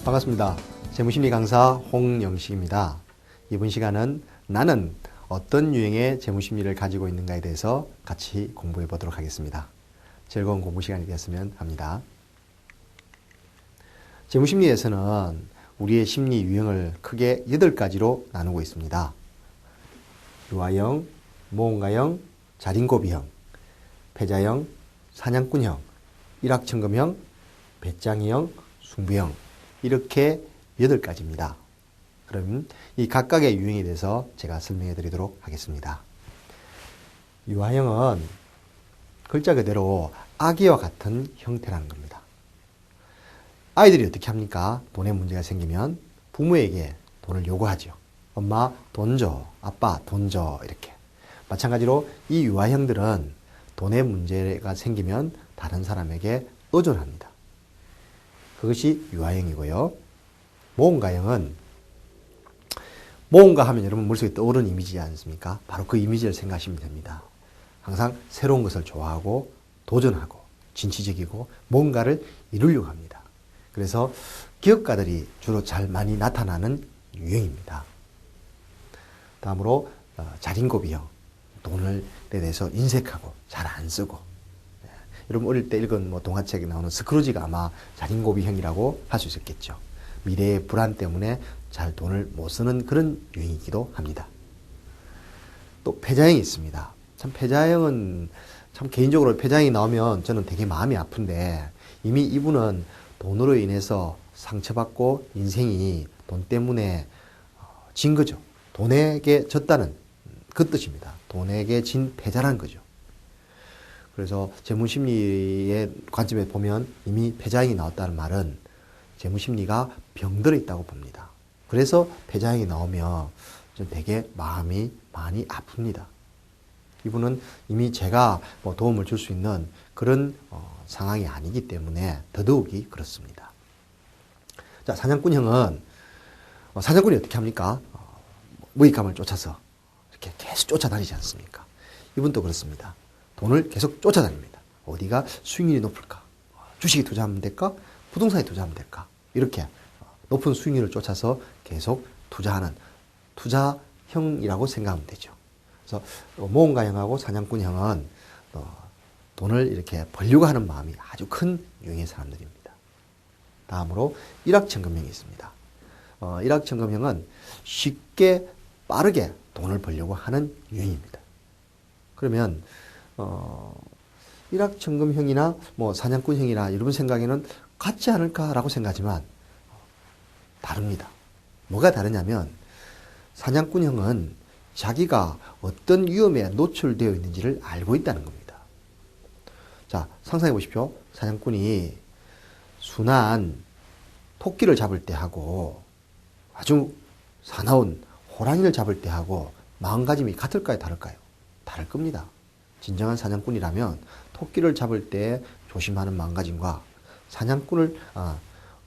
반갑습니다. 재무심리 강사 홍영식입니다. 이번 시간은 나는 어떤 유형의 재무심리를 가지고 있는가에 대해서 같이 공부해 보도록 하겠습니다. 즐거운 공부 시간이 되었으면 합니다. 재무심리에서는 우리의 심리 유형을 크게 8가지로 나누고 있습니다. 유아형, 모험가형, 자린고비형, 패자형, 사냥꾼형, 일확천금형, 배짱이형, 숭배형, 이렇게 8가지입니다. 그럼 이 각각의 유형에 대해서 제가 설명해 드리도록 하겠습니다. 유아형은 글자 그대로 아기와 같은 형태라는 겁니다. 아이들이 어떻게 합니까? 돈에 문제가 생기면 부모에게 돈을 요구하죠. 엄마 돈 줘, 아빠 돈 줘, 이렇게. 마찬가지로 이 유아형들은 돈에 문제가 생기면 다른 사람에게 의존합니다. 그것이 유아형이고요. 모험가형은, 모험가 하면 여러분 머릿속에 떠오르는 이미지지 않습니까? 바로 그 이미지를 생각하시면 됩니다. 항상 새로운 것을 좋아하고 도전하고 진취적이고 뭔가를 이루려고 합니다. 그래서 기업가들이 주로 잘 많이 나타나는 유형입니다. 다음으로 자린고비형, 돈에 대해서 인색하고 잘 안 쓰고, 여러분 어릴 때 읽은 동화책에 나오는 스크루지가 아마 자린고비형이라고 할 수 있었겠죠. 미래의 불안 때문에 잘 돈을 못 쓰는 그런 유형이기도 합니다. 또 패자형이 있습니다. 참 패자형은 참 개인적으로 패자형이 나오면 저는 되게 마음이 아픈데, 이미 이분은 돈으로 인해서 상처받고 인생이 돈 때문에 진 거죠. 돈에게 졌다는 그 뜻입니다. 돈에게 진 패자라는 거죠. 그래서 재무심리의 관점에 보면 이미 패자형이 나왔다는 말은 재무심리가 병들어 있다고 봅니다. 그래서 패자형이 나오면 좀 되게 마음이 많이 아픕니다. 이분은 이미 제가 도움을 줄 수 있는 그런 상황이 아니기 때문에 더더욱이 그렇습니다. 자, 사냥꾼형은, 사냥꾼이 어떻게 합니까? 먹잇감을 쫓아서 이렇게 계속 쫓아다니지 않습니까? 이분도 그렇습니다. 돈을 계속 쫓아다닙니다. 어디가 수익률이 높을까? 주식에 투자하면 될까? 부동산에 투자하면 될까? 이렇게 높은 수익률을 쫓아서 계속 투자하는 투자형이라고 생각하면 되죠. 그래서 모험가형하고 사냥꾼형은 돈을 이렇게 벌려고 하는 마음이 아주 큰 유형의 사람들입니다. 다음으로 일확천금형이 있습니다. 일확천금형은 쉽게 빠르게 돈을 벌려고 하는 유형입니다. 그러면 일확천금형이나 사냥꾼형이나 여러분 생각에는 같지 않을까라고 생각하지만 다릅니다. 뭐가 다르냐면 사냥꾼형은 자기가 어떤 위험에 노출되어 있는지를 알고 있다는 겁니다. 자, 상상해 보십시오. 사냥꾼이 순한 토끼를 잡을 때 하고 아주 사나운 호랑이를 잡을 때 하고 마음가짐이 같을까요? 다를까요? 다를 겁니다. 진정한 사냥꾼이라면 토끼를 잡을 때 조심하는 마음가짐과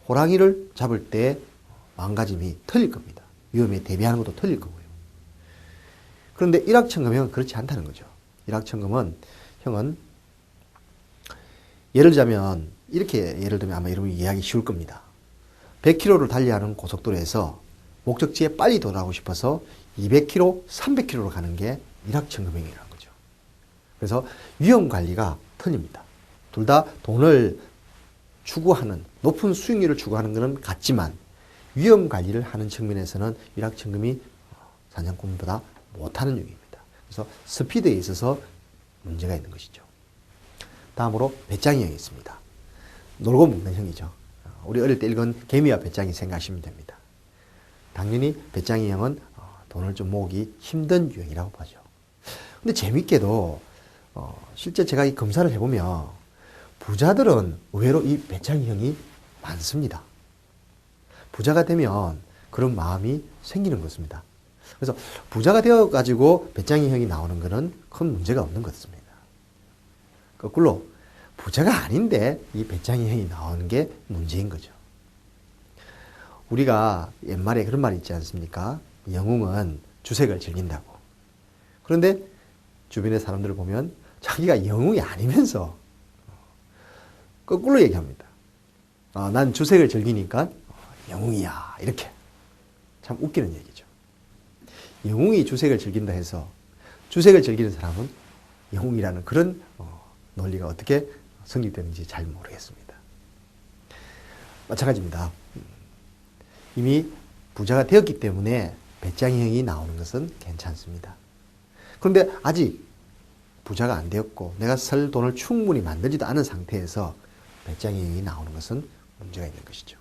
호랑이를 잡을 때 마음가짐이 틀릴 겁니다. 위험에 대비하는 것도 틀릴 거고요. 그런데 일확천금형은 그렇지 않다는 거죠. 일확천금은 형은 예를 들자면 이렇게 예를 들면 아마 여러분이 이해하기 쉬울 겁니다. 100km를 달리하는 고속도로에서 목적지에 빨리 도달하고 싶어서 200km, 300km로 가는 게 일확천금형이라는 거죠. 그래서 위험관리가 틀립니다. 둘 다 돈을 추구하는, 높은 수익률을 추구하는 것은 같지만 위험관리를 하는 측면에서는 일확천금이 사냥꾼보다 못하는 유형입니다. 그래서 스피드에 있어서 문제가 있는 것이죠. 다음으로 배짱이형이 있습니다. 놀고 먹는 형이죠. 우리 어릴 때 읽은 개미와 배짱이 생각하시면 됩니다. 당연히 배짱이형은 돈을 좀 모으기 힘든 유형이라고 보죠. 근데 재밌게도 실제 제가 이 검사를 해보면 부자들은 의외로 이 배짱이형이 많습니다. 부자가 되면 그런 마음이 생기는 것입니다. 그래서 부자가 되어가지고 배짱이형이 나오는 것은 큰 문제가 없는 것 같습니다. 거꾸로 부자가 아닌데 이 배짱이형이 나오는 게 문제인 거죠. 우리가 옛말에 그런 말이 있지 않습니까? 영웅은 주색을 즐긴다고. 그런데 주변의 사람들을 보면 자기가 영웅이 아니면서 거꾸로 얘기합니다. 난 주색을 즐기니까 영웅이야. 이렇게. 참 웃기는 얘기죠. 영웅이 주색을 즐긴다 해서 주색을 즐기는 사람은 영웅이라는 그런 논리가 어떻게 성립되는지 잘 모르겠습니다. 마찬가지입니다. 이미 부자가 되었기 때문에 배짱이형이 나오는 것은 괜찮습니다. 그런데 아직 부자가 안 되었고 내가 쓸 돈을 충분히 만들지도 않은 상태에서 배짱이형이 나오는 것은 문제가 있는 것이죠.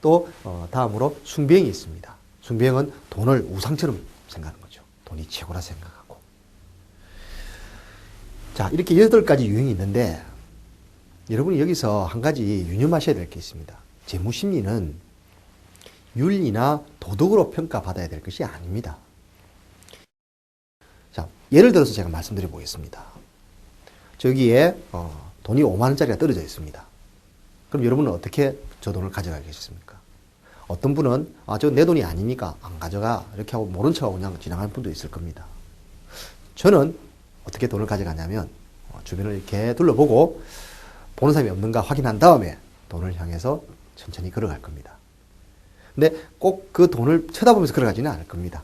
또 다음으로 숭배형이 있습니다. 숭배형은 돈을 우상처럼 생각하는 거죠. 돈이 최고라 생각하고. 자, 이렇게 8가지 유형이 있는데 여러분이 여기서 한 가지 유념하셔야 될 게 있습니다. 재무심리는 윤리나 도덕으로 평가받아야 될 것이 아닙니다. 자, 예를 들어서 제가 말씀드려 보겠습니다. 저기에 돈이 5만 원짜리가 떨어져 있습니다. 그럼 여러분은 어떻게 저 돈을 가져가겠습니까? 어떤 분은 저 내 돈이 아니니까 안 가져가 이렇게 하고 모른 척하고 그냥 지나가는 분도 있을 겁니다. 저는 어떻게 돈을 가져가냐면 주변을 이렇게 둘러보고 보는 사람이 없는가 확인한 다음에 돈을 향해서 천천히 걸어갈 겁니다. 근데 꼭 그 돈을 쳐다보면서 걸어가지는 않을 겁니다.